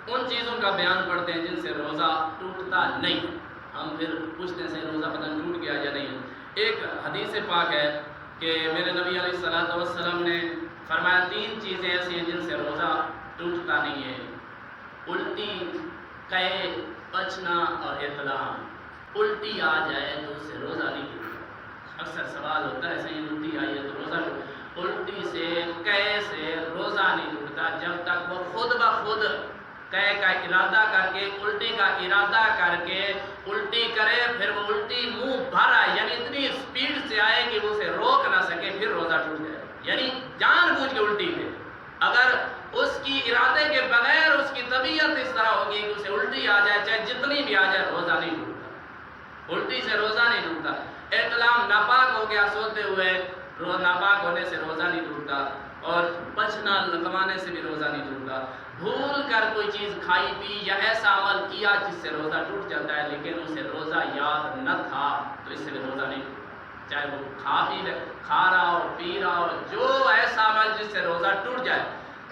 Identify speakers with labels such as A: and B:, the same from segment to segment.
A: ان چیزوں کا بیان پڑھتے ہیں جن سے روزہ ٹوٹتا نہیں. ہم پھر پوچھتے ہیں روزہ پتہ ٹوٹ گیا یا نہیں. ایک حدیث پاک ہے کہ میرے نبی علیہ الصلوۃ والسلام نے فرمایا 3 چیزیں ایسی ہیں جن سے روزہ ٹوٹتا نہیں ہے: الٹی، قے، پچنا اور احتلام. الٹی آ جائے تو اس سے روزہ نہیں ٹوٹتا. اکثر سوال ہوتا ہے صحیح الٹی آئی ہے تو روزہ ٹوٹتا. الٹی سے، قے سے روزہ نہیں ٹوٹتا جب تک وہ خود بخود قے کا ارادہ کر کے، الٹی کا ارادہ کر کے الٹی کرے، پھر وہ الٹی منہ بھر آئے، یعنی اتنی اسپیڈ سے آئے کہ وہ اسے روک نہ سکے، پھر روزہ ٹوٹ جائے. یعنی جان بوجھ کے الٹی دے. اگر اس کی ارادے کے بغیر اس کی طبیعت اس طرح ہوگی کہ اسے الٹی آ جائے، چاہے جتنی بھی آ جائے، روزہ نہیں ٹوٹتا. الٹی سے روزہ نہیں ٹوٹتا. احتلام، ناپاک ہو گیا سوتے ہوئے، ناپاک ہونے سے روزہ نہیں ٹوٹتا. اور پچنا، لگوانے سے بھی روزہ نہیں ٹوٹتا. بھول کر کوئی چیز کھائی پی یا ایسا عمل کیا جس سے روزہ ٹوٹ جاتا ہے لیکن اسے روزہ یاد نہ تھا تو اس سے بھی روزہ نہیں ٹوٹتا. چاہے وہ کھا رہا ہو، پی رہا ہو، جو ایسا عمل جس سے روزہ ٹوٹ جائے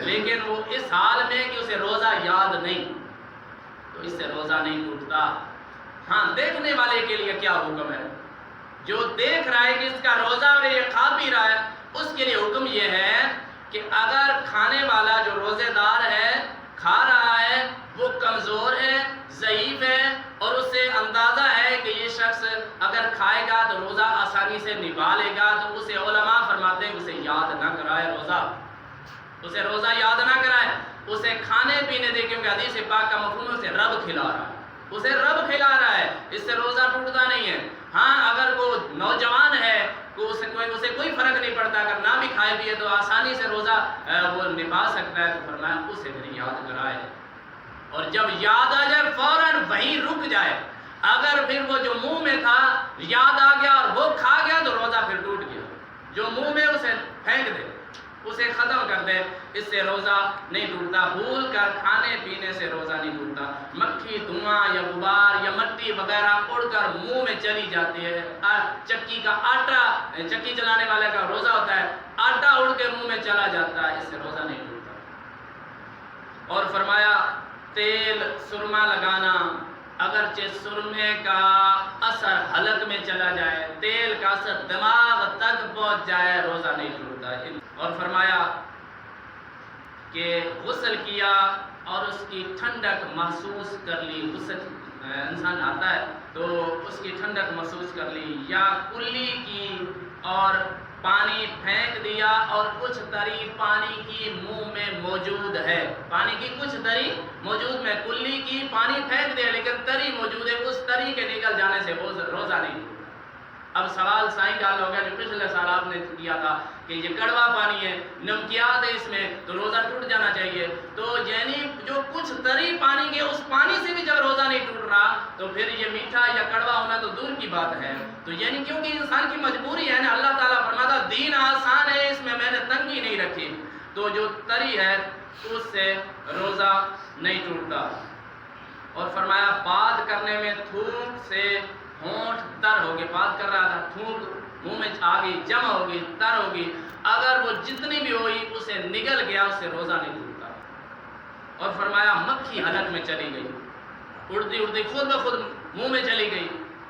A: لیکن وہ اس حال میں کہ اسے روزہ یاد نہیں، تو اس سے روزہ نہیں ٹوٹتا. ہاں، دیکھنے والے کے لیے کیا حکم ہے؟ جو دیکھ رہا ہے کہ اس کا روزہ اور یہ کھا پی رہا ہے، اس کے لیے حکم یہ ہے کہ اگر کھانے والا جو روزے دار ہے، کھا رہا ہے، وہ کمزور ہے، ضعیف ہے، اور اسے اندازہ ہے کہ یہ شخص اگر کھائے گا تو روزہ آسانی سے نبھا لے گا، تو اسے علماء فرماتے ہیں اسے یاد نہ کرائے روزہ. اسے روزہ یاد نہ کرائے، اسے کھانے پینے دے، کیونکہ حدیث پاک کا مفہوم ہے اسے رب کھلا رہا ہے. اسے رب کھلا رہا ہے، اس سے روزہ ٹوٹتا نہیں ہے. ہاں، اگر وہ نوجوان ہے تو اسے کوئی فرق نہیں پڑتا، اگر نہ بھی کھائے پیے تو آسانی سے روزہ وہ نبھا سکتا ہے. تو فرمایا اسے بھی یاد کرائے، اور جب یاد آ جائے فوراً وہیں رک جائے. اگر پھر وہ جو منہ میں تھا یاد آ گیا اور وہ کھا گیا تو روزہ پھر ٹوٹ گیا. جو منہ میں اسے پھینک دے، اسے ختم کر دے، اس سے روزہ نہیں ٹوٹتا. بھول کر کھانے پینے سے روزہ نہیں ٹوٹتا. مکھی، دھواں یا غبار یا مٹی وغیرہ اڑ کر منہ میں چلی جاتی ہے. چکی کا آٹا، چکی چلانے والے کا روزہ ہوتا ہے، آٹا اڑ کے منہ میں چلا جاتا ہے، اس سے روزہ نہیں ٹوٹتا. اور فرمایا تیل، سرما لگانا، اگرچہ سرمے کا اثر حلق میں چلا جائے، تیل کا اثر دماغ تک پہنچ جائے، روزہ نہیں ٹوٹتا. اور فرمایا کہ غسل کیا اور اس کی ٹھنڈک محسوس کر لی. غسل انسان آتا ہے تو اس کی ٹھنڈک محسوس کر لی، یا کلی کی اور پانی پھینک دیا اور کچھ تری پانی کی منہ میں موجود ہے. پانی کی کچھ تری موجود میں، کلی کی پانی پھینک دیا لیکن تری موجود ہے، اس تری کے نکل جانے سے روزہ نہیں. اب سوال سائیں کا حل ہو گیا جو پچھلے سال آپ نے کیا تھا کہ یہ کڑوا پانی ہے، نمکیات ہے اس میں، تو روزہ ٹوٹ جانا چاہیے. تو یعنی جو کچھ تری پانی کے، اس پانی سے بھی جب روزہ نہیں ٹوٹ رہا تو پھر یہ میٹھا یا کڑوا ہونا تو دور کی بات ہے. تو یعنی کیونکہ انسان کی مجبوری ہے نا، اللہ تعالیٰ فرماتا دین آسان ہے، اس میں نے تنگی نہیں رکھی. تو جو تری ہے اس سے روزہ نہیں ٹوٹتا. اور فرمایا بات کرنے میں تھوک سے ہونٹ تر ہوگی. بات کر رہا تھا، تھوک منہ میں آ گئی، جمع ہوگی، تر ہوگی، اگر وہ جتنی بھی ہوئی اسے نگل گیا، اس سے روزہ نہیں ٹوٹتا. اور فرمایا مکھی حلق میں چلی گئی، اڑتی اڑتی خود بخود منہ میں چلی گئی،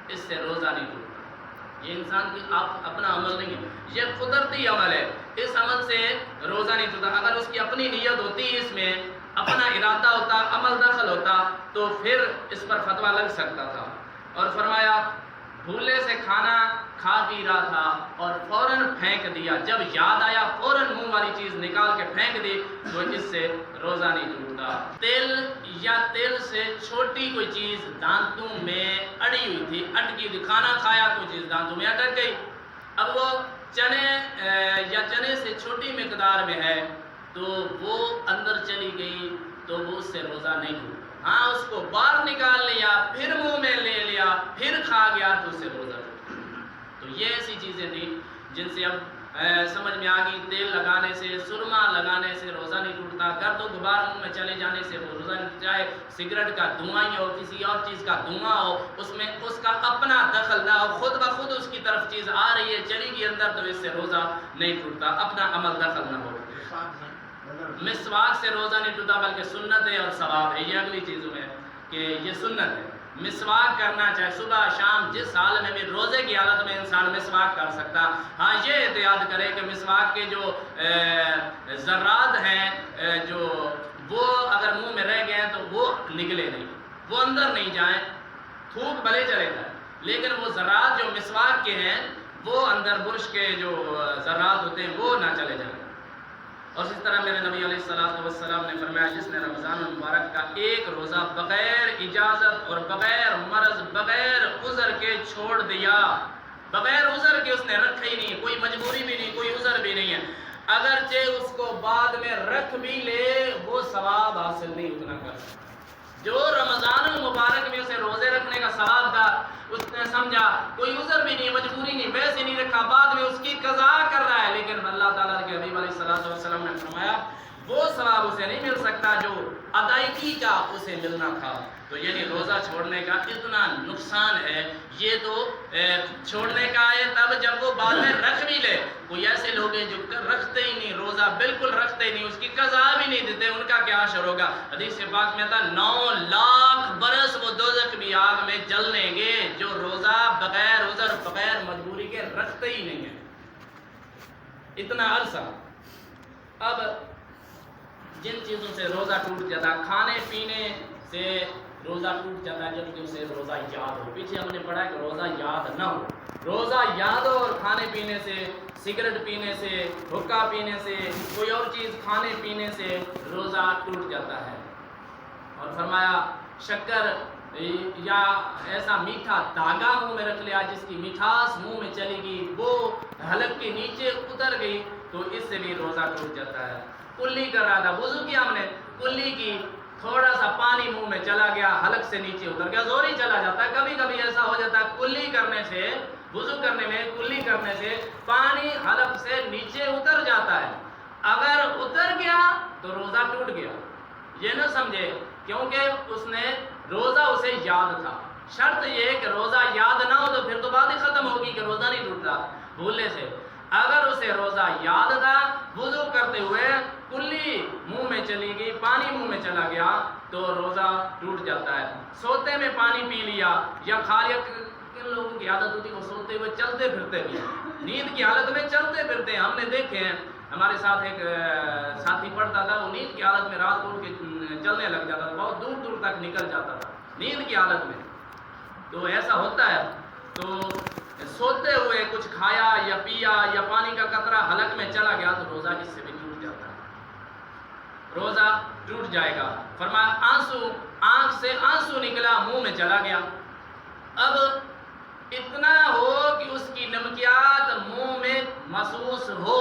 A: اس سے روزہ نہیں ٹوٹتا. یہ انسان کی اپنا عمل نہیں ہے، یہ قدرتی عمل ہے. اس عمل سے روزہ نہیں ٹوٹتا. اگر اس کی اپنی نیت ہوتی، اس میں اپنا ارادہ ہوتا، عمل دخل ہوتا، تو پھر اس پر فتویٰ لگ سکتا تھا. اور فرمایا بھولے سے کھانا کھا پی رہا تھا اور فوراً پھینک دیا، جب یاد آیا فوراً منہ والی چیز نکال کے پھینک دی، تو اس سے روزہ نہیں ٹوٹتا. تیل یا تیل سے چھوٹی کوئی چیز دانتوں میں اڑی ہوئی تھی، اٹکی تھی، کھانا کھایا کوئی چیز دانتوں میں اٹک گئی، اب وہ چنے یا چنے سے چھوٹی مقدار میں ہے تو وہ اندر چلی گئی تو وہ اس سے روزہ نہیں ٹوٹتا. ہاں، اس کو باہر نکال لیا، پھر منہ میں لے لیا، پھر کھا گیا تو اس سے روزہ ٹوٹتا. تو یہ ایسی چیزیں تھیں جن سے اب سمجھ میں آ گئی. تیل لگانے سے، سرما لگانے سے روزہ نہیں ٹوٹتا. گرد و غبار منہ میں چلے جانے سے وہ روزہ نہیں. چاہے سگریٹ کا دھواں ہو، کسی اور چیز کا دھواں ہو، اس میں اس کا اپنا دخل نہ ہو، خود بخود اس کی طرف چیز آ رہی ہے، چلی گئی اندر، تو اس سے روزہ نہیں ٹوٹتا، اپنا عمل دخل نہ ہو. مسواک سے روزہ نہیں ٹوٹتا بلکہ سنت ہے اور ثواب ہے. یہ اگلی چیزوں میں کہ یہ سنت ہے. مسواک کرنا چاہے صبح شام جس حال میں بھی روزے کی حالت میں انسان مسواک کر سکتا. ہاں یہ احتیاط کرے کہ مسواک کے جو ذرات ہیں جو وہ اگر منہ میں رہ گئے ہیں تو وہ نکلے نہیں, وہ اندر نہیں جائیں. تھوک بھلے چلے جائے لیکن وہ ذرات جو مسواک کے ہیں وہ اندر برش کے جو ذرات ہوتے ہیں وہ نہ چلے جائیں. اور اس طرح میرے نبی علیہ السلام نے فرمایا جس نے رمضان المبارک کا ایک روزہ بغیر اجازت اور بغیر مرض بغیر عذر کے چھوڑ دیا, بغیر عذر کے اس نے رکھا ہی نہیں, کوئی مجبوری بھی نہیں, کوئی عذر بھی نہیں ہے, اگرچہ اس کو بعد میں رکھ بھی لے وہ ثواب حاصل نہیں اتنا کر سکتا. جو رمضان المبارک میں اسے روزے رکھنے کا ثواب تھا اس نے سمجھا کوئی عذر بھی نہیں, مجبوری نہیں, ویسے نہیں رکھا, بعد میں اس کی قضا کر رہا ہے, لیکن اللہ تعالیٰ کے حبیب علیہ السلام نے فرمایا وہ ثواب اسے نہیں مل سکتا جو ادائیگی کا اسے ملنا تھا. تو یعنی روزہ چھوڑنے کا اتنا نقصان ہے, یہ تو چھوڑنے کا ہے تب جب وہ بعد میں رکھ بھی لے. کوئی ایسے لوگ ہیں جو رکھتے ہی نہیں, روزہ بالکل رکھتے ہی نہیں, اس کی قضا بھی نہیں دیتے, ان کا کیا حشر ہوگا. حدیث پاک میں تھا 9 لاکھ برس وہ دوزخ کی آگ میں جلیں گے جو روزہ بغیر عذر بغیر مجبوری کے رکھتے ہی نہیں ہیں اتنا عرصہ. اب جن چیزوں سے روزہ ٹوٹ جاتا, کھانے پینے سے روزہ ٹوٹ جاتا ہے جبکہ اسے روزہ یاد ہو. پیچھے ہم نے پڑھا کہ روزہ یاد نہ ہو, روزہ یاد ہو, اور کھانے پینے سے, سگریٹ پینے سے, حقہ پینے سے, کوئی اور چیز کھانے پینے سے روزہ ٹوٹ جاتا ہے. اور فرمایا شکر یا ایسا میٹھا دھاگا منہ میں رکھ لیا جس کی مٹھاس منہ میں چلی گئی, وہ حلق کے نیچے اتر گئی, تو اس سے بھی روزہ ٹوٹ جاتا ہے. کلی کر رہا تھا, وضو کیا ہم نے, کلی کی, تھوڑا سا پانی منہ میں چلا گیا, حلق سے نیچے اتر گیا, زور ہی چلا جاتا ہے. کبھی کبھی ایسا ہو جاتا ہے کلی کرنے سے, وضو کرنے میں کلی کرنے سے پانی حلق سے نیچے اتر جاتا ہے. اگر اتر گیا تو روزہ ٹوٹ گیا, یہ نہ سمجھے, کیونکہ اس نے روزہ اسے یاد تھا. شرط یہ کہ روزہ یاد نہ ہو تو پھر تو بات ہی ختم ہوگی کہ روزہ نہیں ٹوٹتا بھولنے سے. اگر اسے روزہ یاد تھا, وضو کرتے ہوئے کلی منہ میں چلی گئی, پانی منہ میں چلا گیا, تو روزہ ٹوٹ جاتا ہے. سوتے میں پانی پی لیا یا کھا لیا, کن لوگوں کی عادت ہوتی ہے وہ سوتے ہوئے چلتے پھرتے بھی, نیند کی حالت میں چلتے پھرتے ہیں. ہم نے دیکھے ہیں, ہمارے ساتھ ایک ساتھی پڑھتا تھا, وہ نیند کی حالت میں رات کو اٹھ کے چلنے لگ جاتا تھا, بہت دور دور تک نکل جاتا تھا نیند کی حالت میں. تو ایسا ہوتا ہے. تو سوتے ہوئے کچھ کھایا یا پیا یا پانی کا قطرہ حلق میں چلا گیا تو روزہ اس سے بھی ٹوٹ جاتا ہے, روزہ ٹوٹ جائے گا. فرمایا آنسو, آنکھ سے آنسو نکلا, منہ میں چلا گیا. اب اتنا ہو کہ اس کی نمکیات منہ میں محسوس ہو,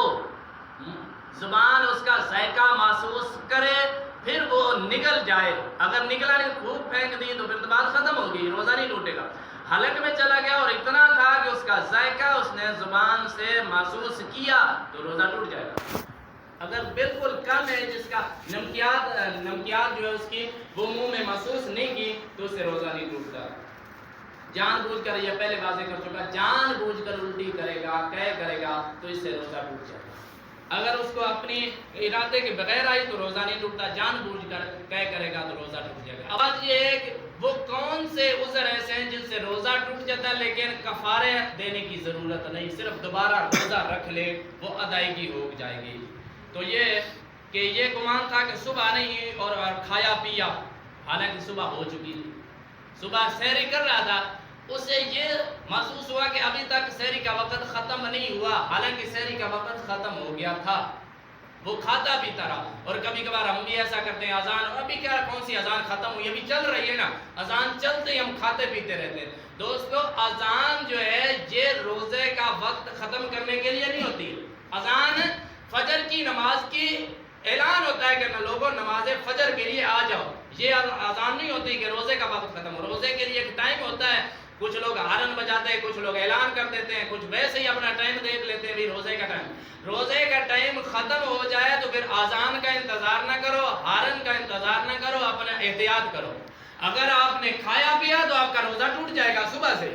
A: زبان اس کا ذائقہ محسوس کرے, پھر وہ نکل جائے. اگر نکلا نہیں, خوب پھینک دی تو پھر تو بات ختم ہوگی, روزہ نہیں ٹوٹے گا. حلق میں چلا گیا اور اتنا تھا کہ اس کا ذائقہ اس نے زبان سے محسوس کیا تو روزہ ٹوٹ جائے گا. اگر بالکل کم ہے, جس کا نمکیات جو ہے اس کی وہ منہ میں محسوس نہیں کی, تو اس سے روزہ نہیں ٹوٹتا. جان بوجھ کر, یہ پہلے واضح کر چکا, جان بوجھ کر الٹی کرے گا, قے کرے گا, تو اس سے روزہ ٹوٹ جائے گا. اگر اس کو اپنی ارادے کے بغیر آئی تو روزہ نہیں ٹوٹتا, جان بوجھ کر قے کرے گا تو روزہ ٹوٹ جائے گا. اب یہ ہے کہ وہ کون سے عذر ایسے ہیں جن سے روزہ ٹوٹ جاتا ہے لیکن کفارے دینے کی ضرورت نہیں, صرف دوبارہ روزہ رکھ لے, وہ ادائیگی ہو جائے گی. تو یہ کہ یہ گمان تھا کہ صبح نہیں اور کھایا پیا, حالانکہ صبح ہو چکی تھی, صبح سحری کر رہا تھا, اسے یہ محسوس ہوا کہ ابھی تک سحری کا وقت ختم نہیں ہوا, حالانکہ سحری کا وقت ختم ہو گیا تھا. وہ کھاتا پیتا رہا. اور کبھی کبھار ہم بھی ایسا کرتے ہیں, اذان ابھی کیا کون سی اذان ختم ہوئی, ابھی چل رہی ہے نا, اذان چلتے ہی ہم کھاتے پیتے رہتے ہیں. دوستو اذان جو ہے یہ روزے کا وقت ختم کرنے کے لیے نہیں ہوتی. اذان فجر کی نماز کی اعلان ہوتا ہے کہ لوگوں نماز فجر کے لیے آ جاؤ, یہ اذان نہیں ہوتی کہ روزے کا وقت ختم ہو. روزے کے لیے ایک ٹائم ہوتا ہے, کچھ لوگ ہارن بجاتے ہیں, کچھ لوگ اعلان کر دیتے ہیں, کچھ ویسے ہی اپنا ٹائم دیکھ لیتے ہیں بھی روزے کا ٹائم. روزے کا ٹائم ختم ہو جائے تو پھر اذان کا انتظار نہ کرو, ہارن کا انتظار نہ کرو, اپنا احتیاط کرو. اگر آپ نے کھایا پیا تو آپ کا روزہ ٹوٹ جائے گا صبح سے.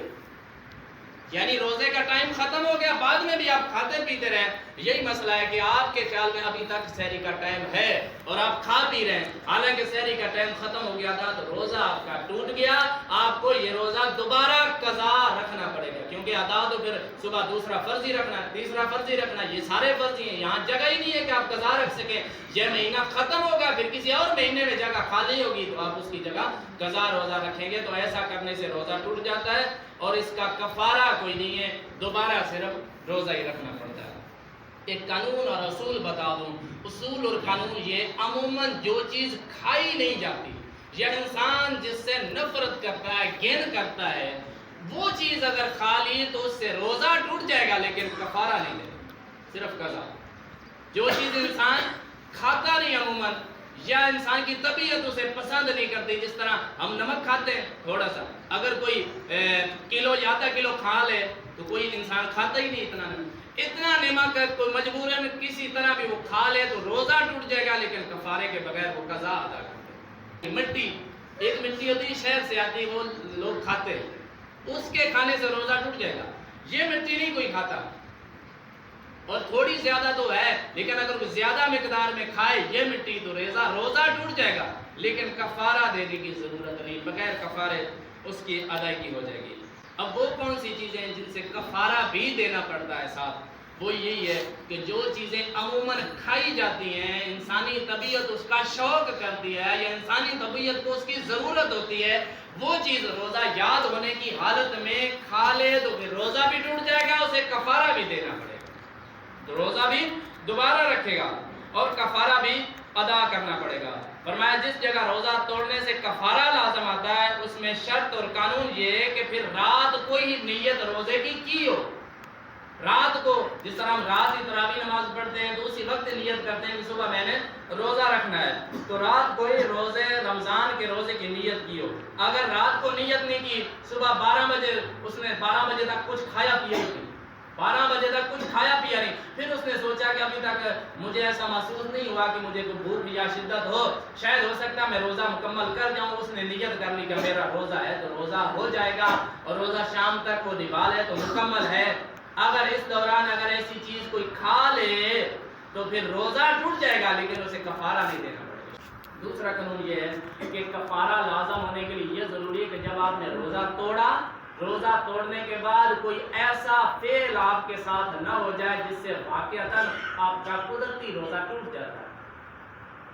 A: یعنی روزے کا ٹائم ختم ہو گیا، بعد میں بھی آپ کھاتے پیتے رہیں، یہی مسئلہ ہے کہ آپ کے خیال میں ابھی تک سحری کا ٹائم ہے اور آپ کھا پی رہے ہیں، حالانکہ سحری کا ٹائم ختم ہو گیا تھا، تو روزہ آپ کا ٹوٹ گیا، آپ کو یہ روزہ دوبارہ قضا رکھنا پڑے گا، کیونکہ ادا تو پھر صبح دوسرا فرضی رکھنا ہے، تیسرا فرضی رکھنا ہے، یہ سارے فرضی ہیں، یہاں جگہ ہی نہیں ہے کہ آپ قضا رکھ سکیں۔ یہ مہینہ ختم ہوگا، پھر کسی اور مہینے میں جگہ خالی ہوگی تو آپ اس کی جگہ قضا روزہ رکھیں گے، تو ایسا کرنے سے روزہ ٹوٹ جاتا ہے اور اس کا کفارہ کوئی نہیں ہے، دوبارہ صرف روزہ ہی رکھنا پڑتا ہے۔ ایک قانون اور اصول بتا دوں، اصول اور قانون یہ عموماً جو چیز کھائی نہیں جاتی یا انسان جس سے نفرت کرتا ہے، گھن کرتا ہے، وہ چیز اگر کھا لی تو اس سے روزہ ٹوٹ جائے گا لیکن کفارہ نہیں دے گا، صرف قضا۔ جو چیز انسان کھاتا نہیں عموماً یا انسان کی طبیعت اسے پسند نہیں کرتی، جس طرح ہم نمک کھاتے ہیں تھوڑا سا، اگر کوئی کلو یا آدھا کلو کھا لے تو کوئی انسان کھاتا ہی نہیں اتنا نمک، کوئی مجبوراً کسی طرح بھی وہ کھا لے تو روزہ ٹوٹ جائے گا لیکن کفارے کے بغیر وہ قضا ادا کرتے ہیں۔ مٹی، ایک مٹی ہوتی ہے شہر سے آتی ہے، وہ لوگ کھاتے ہیں، اس کے کھانے سے روزہ ٹوٹ جائے گا، یہ مٹی نہیں کوئی کھاتا، اور تھوڑی زیادہ تو ہے لیکن اگر وہ زیادہ مقدار میں کھائے یہ مٹی تو روزہ ٹوٹ جائے گا لیکن کفارہ دینے کی ضرورت نہیں، بغیر کفارے اس کی ادائیگی ہو جائے گی۔ اب وہ کون سی چیزیں ہیں جن سے کفارہ بھی دینا پڑتا ہے ساتھ؟ وہ یہی ہے کہ جو چیزیں عموماً کھائی جاتی ہیں، انسانی طبیعت اس کا شوق کرتی ہے یا انسانی طبیعت کو اس کی ضرورت ہوتی ہے، وہ چیز روزہ یاد ہونے کی حالت میں کھا لے تو پھر روزہ بھی ٹوٹ جائے گا، اسے کفارہ بھی دینا پڑے گا، تو روزہ بھی دوبارہ رکھے گا اور کفارہ بھی ادا کرنا پڑے گا۔ فرمایا جس جگہ روزہ توڑنے سے کفارہ لازم آتا ہے اس میں شرط اور قانون یہ ہے کہ پھر رات کو ہی نیت روزے کی ہو، رات کو، جس طرح ہم رات کی تراویح نماز پڑھتے ہیں تو اسی وقت نیت کرتے ہیں کہ صبح میں نے روزہ رکھنا ہے، تو رات کو ہی روزے رمضان کے روزے کی نیت کی ہو۔ اگر رات کو نیت نہیں کی، صبح 12 بجے اس نے 12 بجے تک کچھ کھایا پیا نہیں، 12 بجے تک کچھ کھایا پیا نہیں، پھر اس نے سوچا کہ ابھی تک مجھے ایسا محسوس نہیں ہوا کہ مجھے کوئی بھوک یا شدت ہو، شاید ہو سکتا ہے میں روزہ مکمل کر جاؤں، اس نے نیت کر لی کہ میرا روزہ ہے تو روزہ ہو جائے گا اور روزہ شام تک وہ نبھا لے تو مکمل ہے۔ اگر اس دوران اگر ایسی چیز کوئی کھا لے تو پھر روزہ ٹوٹ جائے گا لیکن اسے کفارہ نہیں دینا پڑے گا۔ دوسرا قانون یہ ہے کہ کفارہ لازم ہونے کے لیے یہ ضروری ہے کہ جب آپ نے روزہ توڑا، روزہ توڑنے کے بعد کوئی ایسا فعل آپ کے ساتھ نہ ہو جائے جس سے واقعتاً آپ کا قدرتی روزہ ٹوٹ جاتا ہے،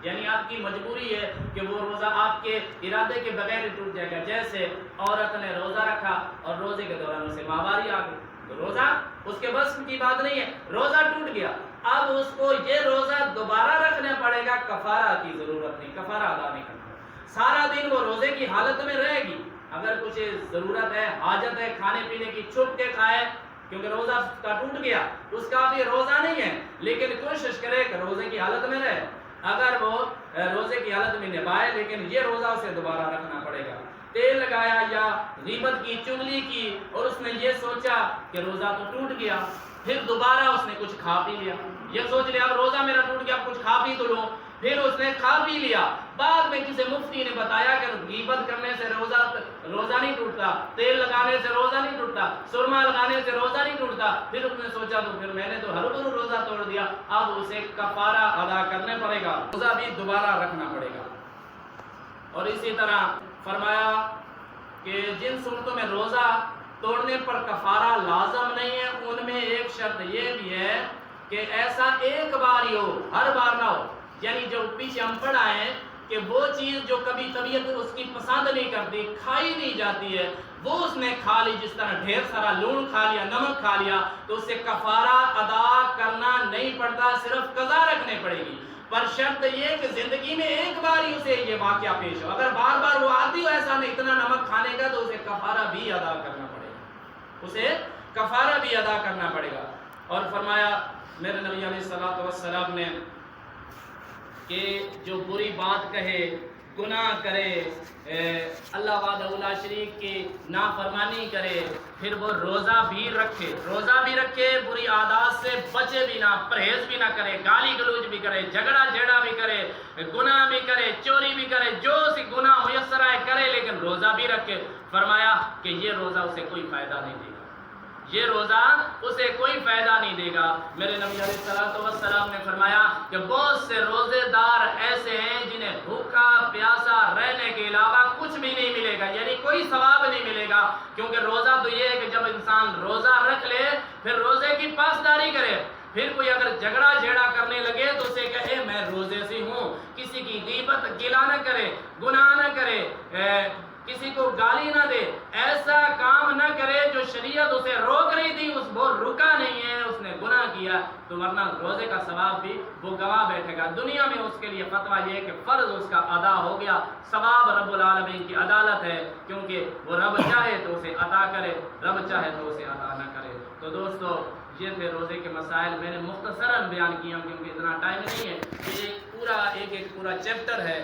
A: یعنی آپ کی مجبوری ہے کہ وہ روزہ آپ کے ارادے کے بغیر ٹوٹ جائے گا، جیسے عورت نے روزہ رکھا اور روزے کے دوران اسے ماہواری آ گئی، روزہ اس کے بس کی بات نہیں ہے، روزہ ٹوٹ گیا، اب اس کو یہ روزہ دوبارہ رکھنا پڑے گا، کفارہ کی ضرورت نہیں، کفارہ ادا نہیں کرنا، سارا دن وہ روزے کی حالت میں رہے گی، اگر کچھ ضرورت ہے، حاجت ہے کھانے پینے کی، چھپ کے کھائے کیونکہ روزہ کا ٹوٹ گیا، اس کا بھی روزہ نہیں ہے لیکن کوشش کرے کہ روزے کی حالت میں رہے، اگر وہ روزے کی حالت میں نبھائے لیکن یہ روزہ اسے دوبارہ رکھنا پڑے گا۔ تیل لگایا یا غیبت کی، چغلی کی اور اس نے یہ سوچا کہ روزہ تو ٹوٹ گیا، پھر دوبارہ اس نے کچھ کھا پی لیا، یہ سوچ لیا اب روزہ میرا ٹوٹ گیا، کچھ کھا پی تو لوں، پھر اس نے کھا پی لیا، بعد میں کسی مفتی نے بتایا کہ غیبت کرنے سے روزہ نہیں ٹوٹتا، تیل لگانے سے روزہ نہیں ٹوٹتا، سرما لگانے سے روزہ نہیں ٹوٹتا، پھر اس نے سوچا تو پھر میں نے تو ہر بھرو روزہ توڑ دیا، اب اسے کفارہ ادا کرنا پڑے گا، روزہ بھی دوبارہ رکھنا پڑے گا۔ اور اسی طرح فرمایا کہ جن صورتوں میں روزہ توڑنے پر کفارہ لازم نہیں ہے ان میں ایک شرط یہ بھی ہے کہ ایسا ایک بار ہی ہو، ہر بار نہ ہو، یعنی جو پیچھے ہم پڑھا ہے کہ وہ چیز جو کبھی طبیعت اس کی پسند نہیں کرتی، کھائی نہیں جاتی ہے، وہ اس نے کھا لی، جس طرح ڈھیر سارا لون کھا لیا، نمک کھا لیا، تو اسے کفارہ ادا کرنا نہیں پڑتا، صرف قضا رکھنے پڑے گی، پر شرط یہ کہ زندگی میں ایک بار ہی اسے یہ واقعہ پیش ہو، اگر بار بار وہ عادی ہو ایسا نہیں اتنا نمک کھانے کا تو اسے کفارہ بھی ادا کرنا پڑے گا، اسے کفارہ بھی ادا کرنا پڑے گا۔ اور فرمایا میرے نبی علیہ السلام نے کہ جو بری بات کہے، گناہ کرے، اللہ وحدہ لا شریک کی نافرمانی کرے، پھر وہ روزہ بھی رکھے، بری عادات سے بچے بھی نہ، پرہیز بھی نہ کرے، گالی گلوچ بھی کرے، جھگڑا جھیڑا بھی کرے، گناہ بھی کرے، چوری بھی کرے، جو سی گناہ میسر آئے کرے لیکن روزہ بھی رکھے، فرمایا کہ یہ روزہ اسے کوئی فائدہ نہیں دے گا، یہ روزہ اسے کوئی فائدہ نہیں دے گا۔ میرے نبی علیہ الصلوۃ والسلام نے فرمایا کہ بہت سے روزے دار ایسے ہیں جنہیں بھوکا پیاسا رہنے کے علاوہ کچھ بھی نہیں ملے گا، یعنی کوئی ثواب نہیں ملے گا، کیونکہ روزہ تو یہ ہے کہ جب انسان روزہ رکھ لے پھر روزے کی پاسداری کرے، پھر کوئی اگر جھگڑا جھیڑا کرنے لگے تو اسے کہے میں روزے سے ہوں، کسی کی غیبت گلہ نہ کرے، گناہ نہ کرے، کسی کو گالی نہ دے، ایسا کام نہ کرے جو شریعت اسے روک رہی تھی، وہ رکا نہیں ہے، اس نے گناہ کیا تو ورنہ روزے کا ثواب بھی وہ گواہ بیٹھے گا۔ دنیا میں اس کے لیے فتویٰ یہ ہے کہ فرض اس کا ادا ہو گیا، ثواب رب العالمین کی عدالت ہے، کیونکہ وہ رب چاہے تو اسے عطا کرے، رب چاہے تو اسے عطا نہ کرے۔ تو دوستو یہ تھے روزے کے مسائل، میں نے مختصراً بیان کیا کیونکہ اتنا ٹائم نہیں ہے، یہ ایک پورا چیپٹر ہے۔